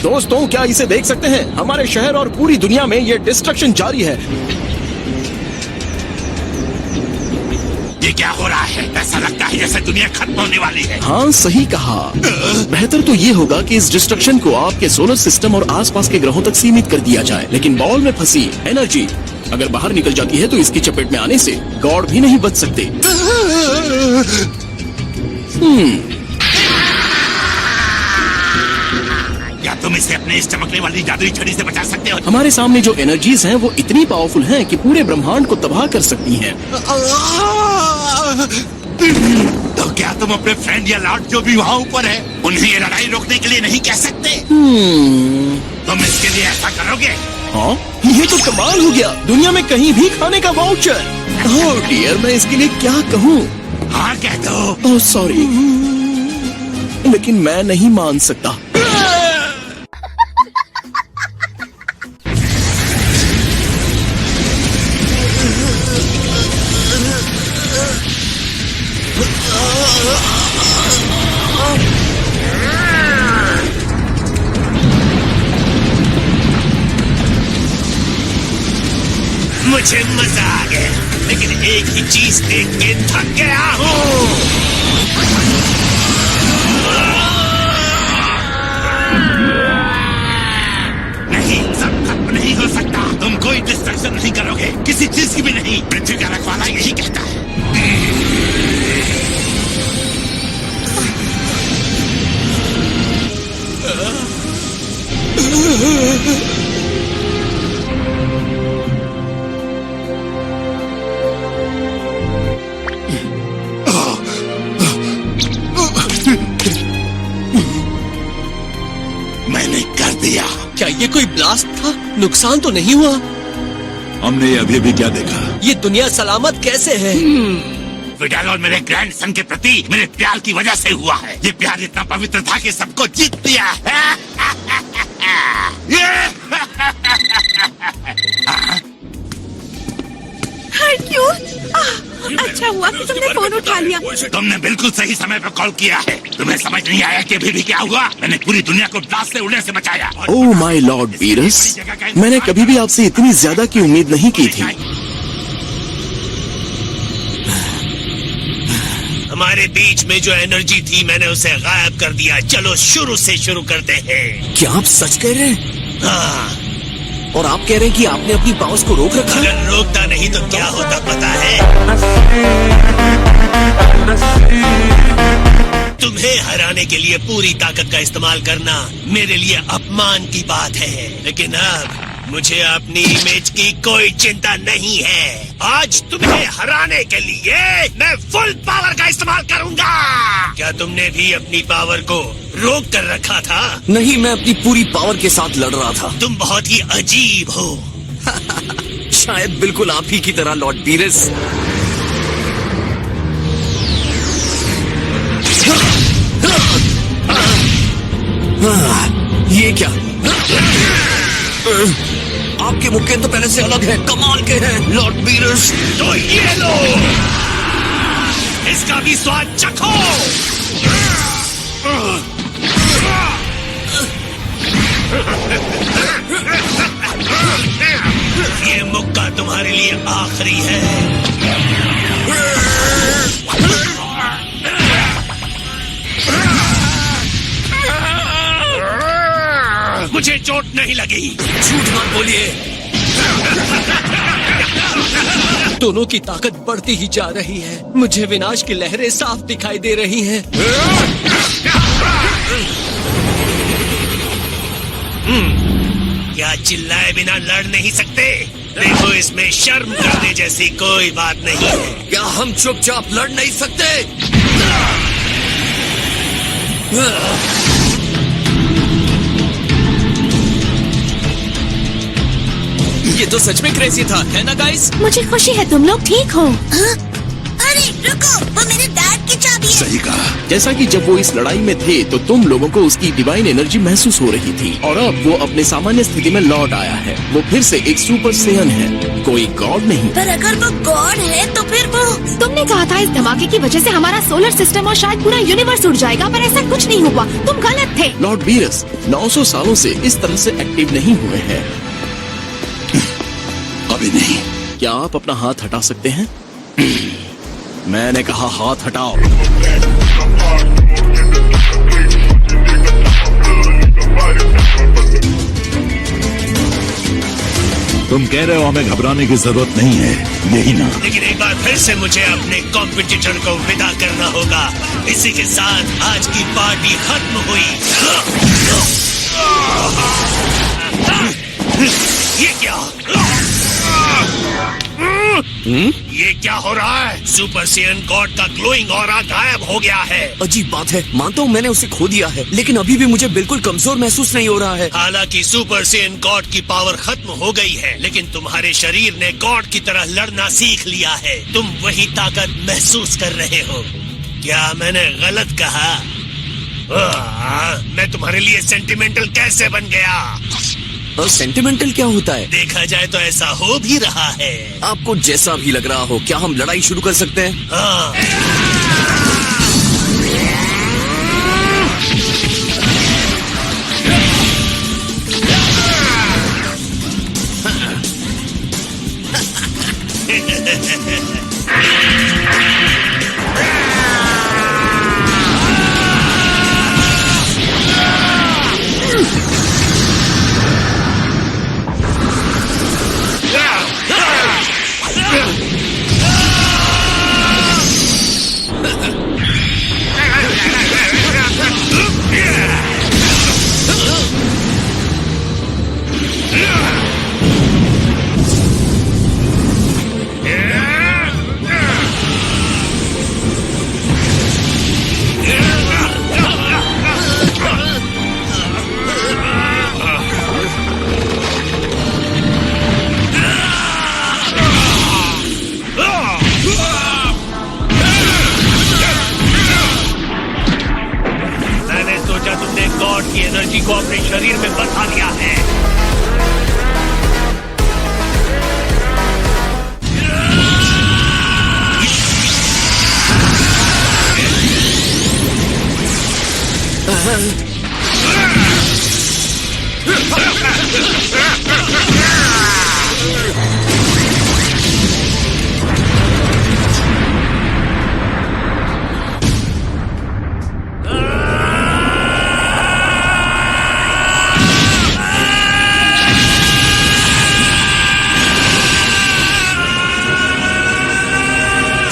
दोस्तों, क्या इसे देख सकते हैं? हमारे शहर और पूरी दुनिया में ये डिस्ट्रक्शन जारी है। ये क्या हो रहा है? ऐसा लगता है जैसे दुनिया खत्म होने वाली है। हाँ, सही कहा। बेहतर तो ये होगा कि इस डिस्ट्रक्शन को आपके सोलर सिस्टम और आसपास के ग्रहों तक सीमित कर दिया जाए। लेकिन बॉल में फंसी एनर्जी अगर बाहर निकल जाती है तो इसकी चपेट में आने से गॉड भी नहीं बच सकते। क्या तुम इसे अपने इस चमकने वाली जादुई छड़ी से बचा सकते हो? हमारे सामने जो एनर्जीज हैं वो इतनी पावरफुल हैं कि पूरे ब्रह्मांड को तबाह कर सकती हैं। तो क्या तुम अपने फ्रेंड या लॉर्ड जो भी वहाँ ऊपर है उन्हें ये लड़ाई रोकने के लिए नहीं कह सकते? तुम इसके लिए ऐसा करोगे? हाँ, ये तो कमाल हो गया। दुनिया में कहीं भी खाने का वाउचर। ओह डियर, मैं इसके लिए क्या कहूँ? हाँ कह दो। ओह सॉरी, लेकिन मैं नहीं मान सकता। मुझे मजा आ गया, लेकिन एक ही चीज देख के थक गया हूँ। नहीं, सब खत्म नहीं हो सकता। तुम कोई डिस्ट्रक्शन नहीं करोगे, किसी चीज की भी नहीं। पृथ्वी का रखवाला यही कहता है। मैंने कर दिया। क्या ये कोई ब्लास्ट था? नुकसान तो नहीं हुआ? हमने अभी अभी क्या देखा? ये दुनिया सलामत कैसे है? विडाल और मेरे ग्रैंड सन के प्रति मेरे प्यार की वजह से हुआ है। ये प्यार इतना पवित्र था कि सबको जीत लिया है। अच्छा हुआ कि तुमने फोन उठा लिया। तुमने बिल्कुल सही समय पर कॉल किया है। तुम्हें समझ नहीं आया कि अभी भी क्या हुआ? मैंने पूरी दुनिया को ब्लास्ट से उड़ने से बचाया। ओह माय लॉर्ड वीरस, मैंने कभी भी आपसे इतनी ज्यादा की उम्मीद नहीं की थी। हमारे बीच में जो एनर्जी थी मैंने उसे गायब कर दिया। चलो शुरू से शुरू करते हैं। क्या आप सच कह रहे हैं? हाँ, और आप कह रहे हैं कि आपने अपनी पावर्स को रोक रखा? अगर रोकता नहीं तो क्या होता पता है? तुम्हें हराने के लिए पूरी ताकत का इस्तेमाल करना मेरे लिए अपमान की बात है। लेकिन अब मुझे अपनी इमेज की कोई चिंता नहीं है। आज तुम्हें हराने के लिए मैं फुल पावर का इस्तेमाल करूंगा। क्या तुमने भी अपनी पावर को रोक कर रखा था? नहीं, मैं अपनी पूरी पावर के साथ लड़ रहा था। तुम बहुत ही अजीब हो। शायद बिल्कुल आप ही की तरह लॉर्ड बीरस। ये क्या? आपके मुक्के तो पहले से अलग है, कमाल के हैं लॉर्ड बीरस। तो ये लो, इसका भी स्वाद चखो। ये मुक्का तुम्हारे लिए आखिरी है। मुझे चोट नहीं लगी। झूठ मत बोलिए। दोनों की ताकत बढ़ती ही जा रही है। मुझे विनाश की लहरें साफ दिखाई दे रही हैं। क्या चिल्लाए बिना लड़ नहीं सकते? देखो, इसमें शर्म करने जैसी कोई बात नहीं है। क्या हम चुपचाप लड़ नहीं सकते? ये तो सच में क्रेजी था, है ना गाइस? मुझे खुशी है तुम लोग ठीक हो। अरे रुको, वो मेरे डैड की चाबी है। सही कहा। जैसा कि जब वो इस लड़ाई में थे तो तुम लोगों को उसकी डिवाइन एनर्जी महसूस हो रही थी और अब वो अपने सामान्य स्थिति में लौट आया है। वो फिर से एक सुपर सेयन है, कोई गॉड नहीं। पर अगर वो गॉड है तो फिर वो तुमने कहा था इस धमाके की वजह से हमारा सोलर सिस्टम और शायद पूरा यूनिवर्स उड़ जाएगा, पर ऐसा कुछ नहीं हुआ। तुम गलत थे। लॉर्ड बीरस 900 सालों से इस तरह से एक्टिव नहीं हुए हैं। अभी नहीं। क्या आप अपना हाथ हटा सकते हैं? मैंने कहा हाथ हटाओ। तुम कह रहे हो हमें घबराने की जरूरत नहीं है, यही ना? लेकिन एक बार फिर से मुझे अपने कॉम्पिटिटर को विदा करना होगा। इसी के साथ आज की पार्टी खत्म हुई। ये क्या? ये क्या हो रहा है? सुपर सेयन गॉड का ग्लोइंग ऑरा गायब हो गया है। अजीब बात है, मानता हूँ मैंने उसे खो दिया है, लेकिन अभी भी मुझे बिल्कुल कमजोर महसूस नहीं हो रहा है। हालांकि सुपर सेयन गॉड की पावर खत्म हो गई है, लेकिन तुम्हारे शरीर ने गॉड की तरह लड़ना सीख लिया है। तुम वही ताकत महसूस कर रहे हो। क्या मैंने गलत कहा? मैं तुम्हारे लिए सेंटिमेंटल कैसे बन गया? और सेंटिमेंटल क्या होता है? देखा जाए तो ऐसा हो भी रहा है। आपको जैसा भी लग रहा हो, क्या हम लड़ाई शुरू कर सकते हैं? हाँ। गॉड की एनर्जी को अपने शरीर में बसा लिया है।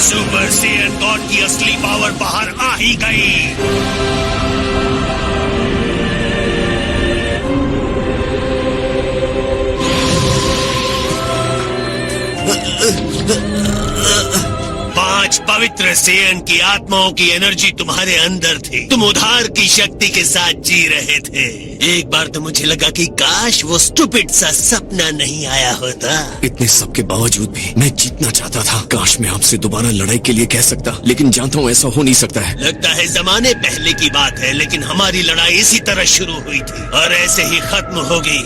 सुपर सेयन गॉड की असली पावर बाहर आ ही गई। पांच पवित्र सेयन की आत्माओं की एनर्जी तुम्हारे अंदर थी। तुम उधार की शक्ति के साथ जी रहे थे। एक बार तो मुझे लगा कि काश वो स्टूपिड सा सपना नहीं आया होता। इतने सब के बावजूद भी मैं जीतना चाहता था। काश मैं आपसे दोबारा लड़ाई के लिए कह सकता, लेकिन जानता हूँ ऐसा हो नहीं सकता है। लगता है जमाने पहले की बात है, लेकिन हमारी लड़ाई इसी तरह शुरू हुई थी और ऐसे ही खत्म होगी।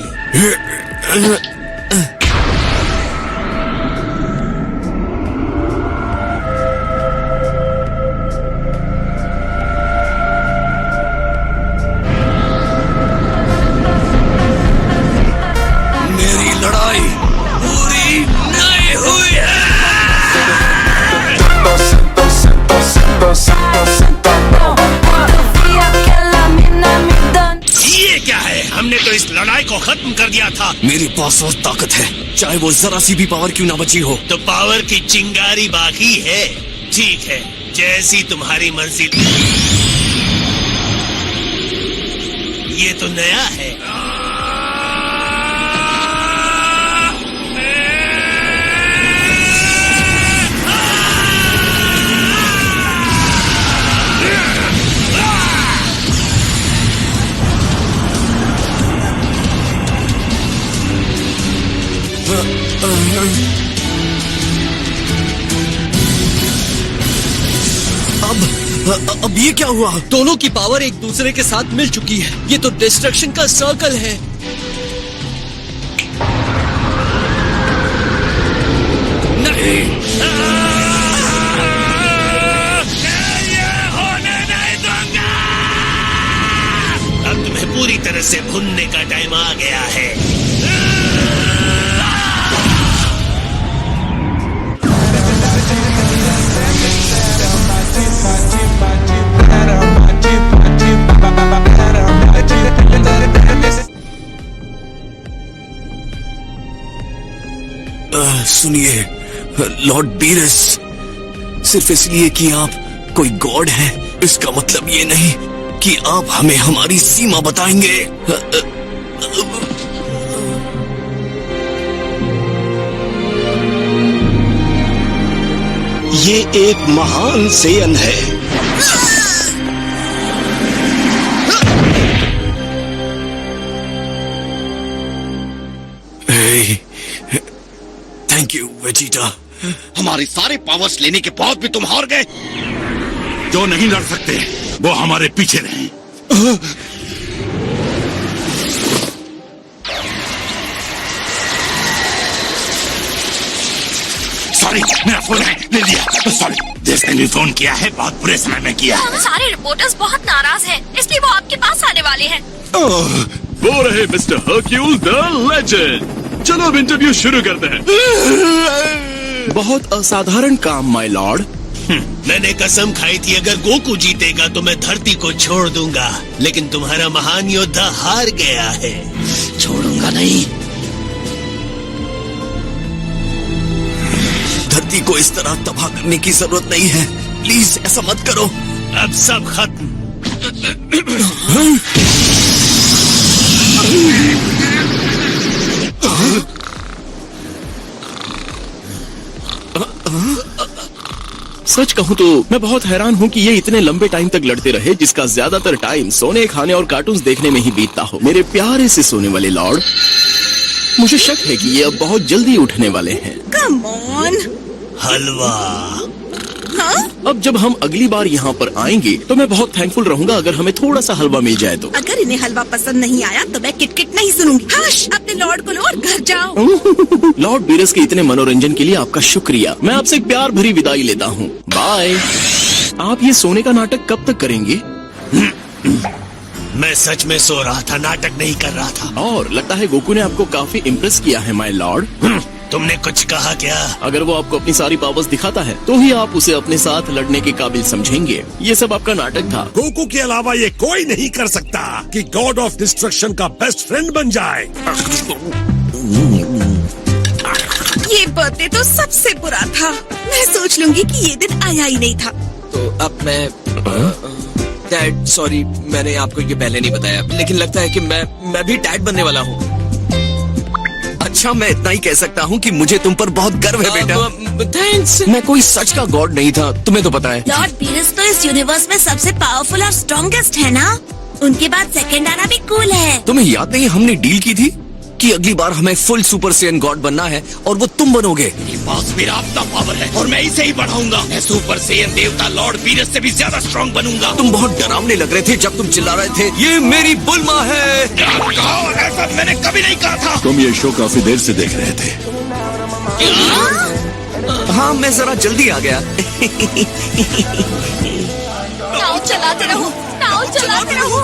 मेरी लड़ाई पूरी नहीं हुई है। ये क्या है? हमने तो इस लड़ाई को खत्म कर दिया था। मेरे पास और ताकत है, चाहे वो जरा सी भी पावर क्यों ना बची हो। तो पावर की चिंगारी बाकी है। ठीक है, जैसी तुम्हारी मर्जी। ये तो नया है। अब ये क्या हुआ? दोनों की पावर एक दूसरे के साथ मिल चुकी है। ये तो डिस्ट्रक्शन का सर्कल है। नहीं, ये होने नहीं दूंगा। अब तुम्हें पूरी तरह से भुनने का टाइम आ गया है। सुनिए लॉर्ड बीरस, सिर्फ इसलिए कि आप कोई गॉड हैं, इसका मतलब ये नहीं कि आप हमें हमारी सीमा बताएंगे। ये एक महान सेयन है। Thank you Vegeta. हमारी सारे पावर्स लेने के बाद भी तुम हार गए। जो नहीं लड़ सकते वो हमारे पीछे रहें। सॉरी, मेरा फोन है, ले लिया। सॉरी, जिसने भी फोन किया है बहुत बुरे समय में किया। हम सारे रिपोर्टर्स बहुत नाराज हैं, इसलिए वो आपके पास आने वाले हैं। वो रहे मिस्टर हर्क्यूल द लेजेंड। चलो अब इंटरव्यू शुरू करते हैं। बहुत असाधारण काम माय लॉर्ड। मैंने कसम खाई थी अगर गोकू जीतेगा तो मैं धरती को छोड़ दूंगा, लेकिन तुम्हारा महान योद्धा हार गया है। छोड़ूंगा नहीं। धरती को इस तरह तबाह करने की जरूरत नहीं है, प्लीज ऐसा मत करो। अब सब खत्म। सच कहूँ तो मैं बहुत हैरान हूँ कि ये इतने लंबे टाइम तक लड़ते रहे, जिसका ज्यादातर टाइम सोने, खाने और कार्टून्स देखने में ही बीतता हो। मेरे प्यारे से सोने वाले लॉर्ड, मुझे शक है कि ये अब बहुत जल्दी उठने वाले हैं। Come on. हलवा। हाँ? अब जब हम अगली बार यहाँ पर आएंगे तो मैं बहुत थैंकफुल रहूंगा अगर हमें थोड़ा सा हलवा मिल जाए तो। अगर इन्हें हलवा पसंद नहीं आया तो मैं किटकिट नहीं सुनूंगी। हश, अपने लॉर्ड को लो और घर जाओ। लॉर्ड बीरस के इतने मनोरंजन के लिए आपका शुक्रिया। मैं आपसे एक प्यार भरी विदाई लेता हूँ। बाय। आप ये सोने का नाटक कब तक करेंगे? मैं सच में सो रहा था, नाटक नहीं कर रहा था। और लगता है गोकू ने आपको काफी इम्प्रेस किया है माय लॉर्ड। तुमने कुछ कहा क्या? अगर वो आपको अपनी सारी पावर्स दिखाता है तो ही आप उसे अपने साथ लड़ने के काबिल समझेंगे। ये सब आपका नाटक था। गोकू के अलावा ये कोई नहीं कर सकता कि गॉड ऑफ डिस्ट्रक्शन का बेस्ट फ्रेंड बन जाए। ये बर्थडे तो सबसे बुरा था। मैं सोच लूंगी कि ये दिन आया ही नहीं था। तो अब मैं डैड, सॉरी मैंने आपको ये पहले नहीं बताया, लेकिन लगता है कि मैं भी डैड बनने वाला हूँ। हमेशा मैं इतना ही कह सकता हूँ कि मुझे तुम पर बहुत गर्व है बेटा। थैंक्स। मैं कोई सच का गॉड नहीं था, तुम्हें तो पता है। लॉर्ड बीरस तो इस यूनिवर्स में सबसे पावरफुल और स्ट्रॉन्गेस्ट है ना। उनके बाद सेकंड आना भी कूल है। तुम्हें याद नहीं हमने डील की थी कि अगली बार हमें फुल सुपर सेयन गॉड बनना है और वो तुम बनोगे। मेरे पास मेरा अपना पावर है और मैं इसे ही बढ़ाऊंगा। मैं सुपर सेयन देवता लॉर्ड बीरस से भी ज्यादा स्ट्रॉन्ग बनूंगा। तुम बहुत डरावने लग रहे थे जब तुम चिल्ला रहे थे ये मेरी बुल्मा है। कहा, ऐसा मैंने कभी नहीं कहा था। तुम ये शो काफी देर से देख रहे थे। हाँ मैं जरा जल्दी आ गया। नाव चलाते रहो, नाव चलाते रहो।